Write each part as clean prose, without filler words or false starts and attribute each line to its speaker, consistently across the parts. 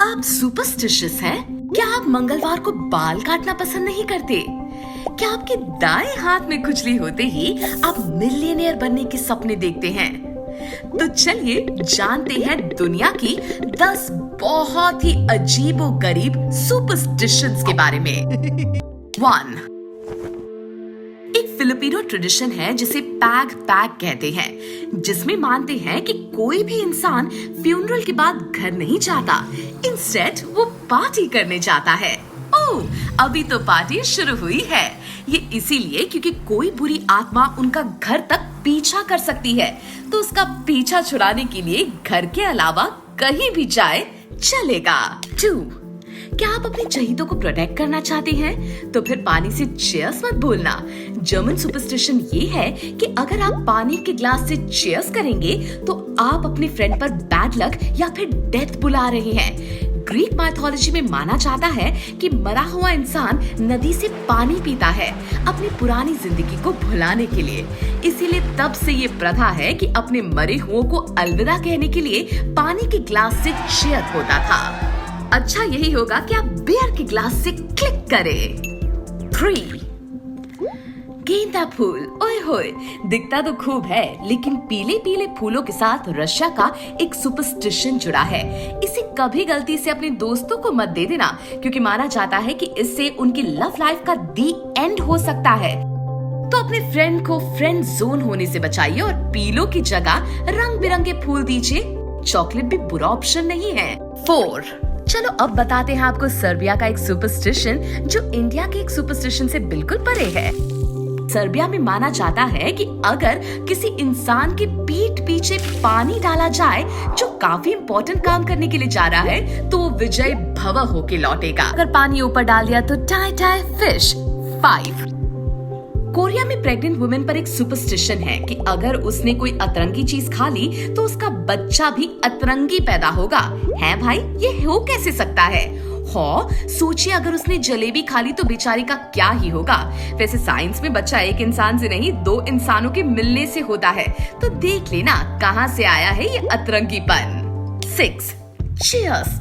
Speaker 1: आप सुपरस्टिशियस हैं? क्या आप मंगलवार को बाल काटना पसंद नहीं करते? क्या आपके दाएं हाथ में खुजली होते ही आप मिलियनेयर बनने के सपने देखते हैं? तो चलिए जानते हैं दुनिया की 10 बहुत ही अजीबोगरीब सुपरस्टिशंस के बारे में। 1. एक फिलिपिनो ट्रेडिशन है जिसे पैग पैग कहते हैं, जिसमें मानते हैं कि कोई भी इंसान फ्यूनरल के बाद घर नहीं जाता, इंस्टेड वो पार्टी करने जाता है। ओह, अभी तो पार्टी शुरू हुई है। ये इसीलिए क्योंकि कोई बुरी आत्मा उनका घर तक पीछा कर सकती है, तो उसका पीछा छुड़ाने के लिए घर के अलावा कहीं भी जाए चलेगा। 2. क्या आप अपने चहेतों को प्रोटेक्ट करना चाहते हैं? तो फिर पानी से चीयर्स मत बोलना। जर्मन सुपरस्टिशन ये है कि अगर आप पानी के ग्लास से चीयर्स करेंगे तो आप अपने फ्रेंड पर बैड लक या फिर डेथ बुला रहे हैं। ग्रीक माइथोलॉजी में माना जाता है कि मरा हुआ इंसान नदी से पानी पीता है अपनी पुरानी जिंदगी को भुलाने के लिए। इसीलिए तब से ये प्रथा है कि अपने मरे हुओं को अलविदा कहने के लिए पानी के ग्लास से चीयर होता था। अच्छा यही होगा कि आप बियर के ग्लास से क्लिक करें। 3. गेंदा फूल, ओए होए, दिखता तो खूब है, लेकिन पीले पीले फूलों के साथ रशिया का एक सुपरस्टिशन जुड़ा है। इसे कभी गलती से अपने दोस्तों को मत दे देना, क्योंकि माना जाता है कि इससे उनकी लव लाइफ का दी एंड हो सकता है। तो अपने फ्रेंड को फ्रेंड जोन होने से बचाइए और पीलों की जगह रंग बिरंगे फूल दीजिए। चॉकलेट भी बुरा ऑप्शन नहीं है। 4. चलो अब बताते हैं आपको सर्बिया का एक सुपरस्टिशन जो इंडिया के एक सुपरस्टिशन से बिल्कुल परे है। सर्बिया में माना जाता है कि अगर किसी इंसान के पीठ पीछे पानी डाला जाए जो काफी इम्पोर्टेंट काम करने के लिए जा रहा है, तो वो विजय भव होके लौटेगा। अगर पानी ऊपर डाल दिया तो टाई टाई फिश। 5. कोरिया में प्रेग्नेंट वुमेन पर एक सुपरस्टिशन है कि अगर उसने कोई अतरंगी चीज खा ली तो उसका बच्चा भी अतरंगी पैदा होगा। है भाई, ये हो कैसे सकता है? सोचिए अगर उसने जलेबी खा ली तो बेचारी का क्या ही होगा। वैसे साइंस में बच्चा एक इंसान से नहीं 2 इंसानों के मिलने से होता है, तो देख लेना कहां से आया है ये अतरंगीपन। 6. चीयर्स।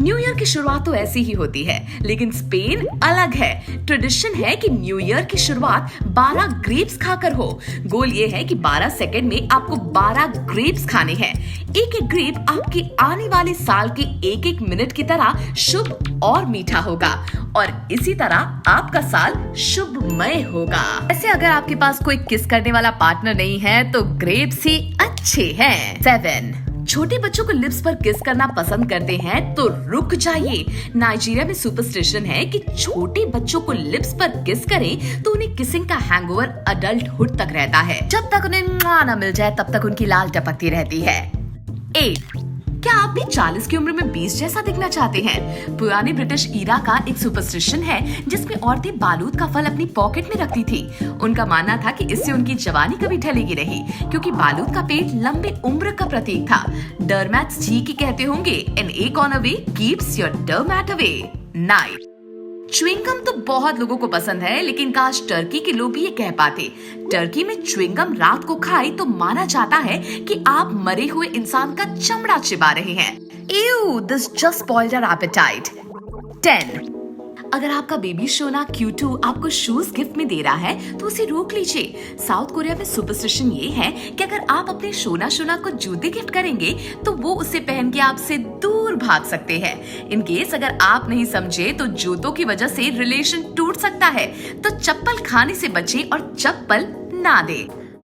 Speaker 1: न्यू ईयर की शुरुआत तो ऐसी ही होती है, लेकिन स्पेन अलग है। ट्रेडिशन है कि न्यू ईयर की शुरुआत 12 ग्रेप्स खाकर हो। गोल ये है कि 12 सेकंड में आपको 12 ग्रेप्स खाने हैं। एक एक ग्रेप आपके आने वाले साल के एक एक मिनट की तरह शुभ और मीठा होगा, और इसी तरह आपका साल शुभमय होगा। ऐसे अगर आपके पास कोई किस करने वाला पार्टनर नहीं है तो ग्रेप्स ही अच्छे हैं। 7. छोटे बच्चों को लिप्स पर किस करना पसंद करते हैं तो रुक जाइए। नाइजीरिया में सुपरस्टिशन है कि छोटे बच्चों को लिप्स पर किस करें तो उन्हें किसिंग का हैंगओवर अडल्टहुड तक रहता है। जब तक उन्हें ना मिल जाए तब तक उनकी लाल टपकती रहती है। 8. क्या आप भी 40 की उम्र में 20 जैसा दिखना चाहते हैं? पुराने ब्रिटिश ईरा का एक सुपरस्टिशन है जिसमें औरतें बालूद का फल अपनी पॉकेट में रखती थी। उनका मानना था कि इससे उनकी जवानी कभी ढलेगी नहीं, क्योंकि बालूद का पेट लंबे उम्र का प्रतीक था। डरमैट्स ठीक ही कहते होंगे, एन एक on a way keeps your dermat away. 9. Chewing gum तो बहुत लोगों को पसंद है, लेकिन काश टर्की के लोग भी ये कह पाते। टर्की में च्युइंगम रात को खाए तो माना जाता है कि आप मरे हुए इंसान का चमड़ा चिबा रहे हैं। Ew, this just spoiled our appetite. 10. अगर आपका बेबी शोना Q2 आपको शूज गिफ्ट में दे रहा है तो उसे रोक लीजिए। साउथ कोरिया में सुपरस्टिशन ये है कि अगर आप अपने शोना को जूते गिफ्ट करेंगे तो वो उसे पहन के आपसे दूर भाग सकते हैं। इन केस अगर आप नहीं समझे तो जूतों की वजह से रिलेशन टूट सकता है, तो चप्पल खाने से बचे और चप्पल ना दे।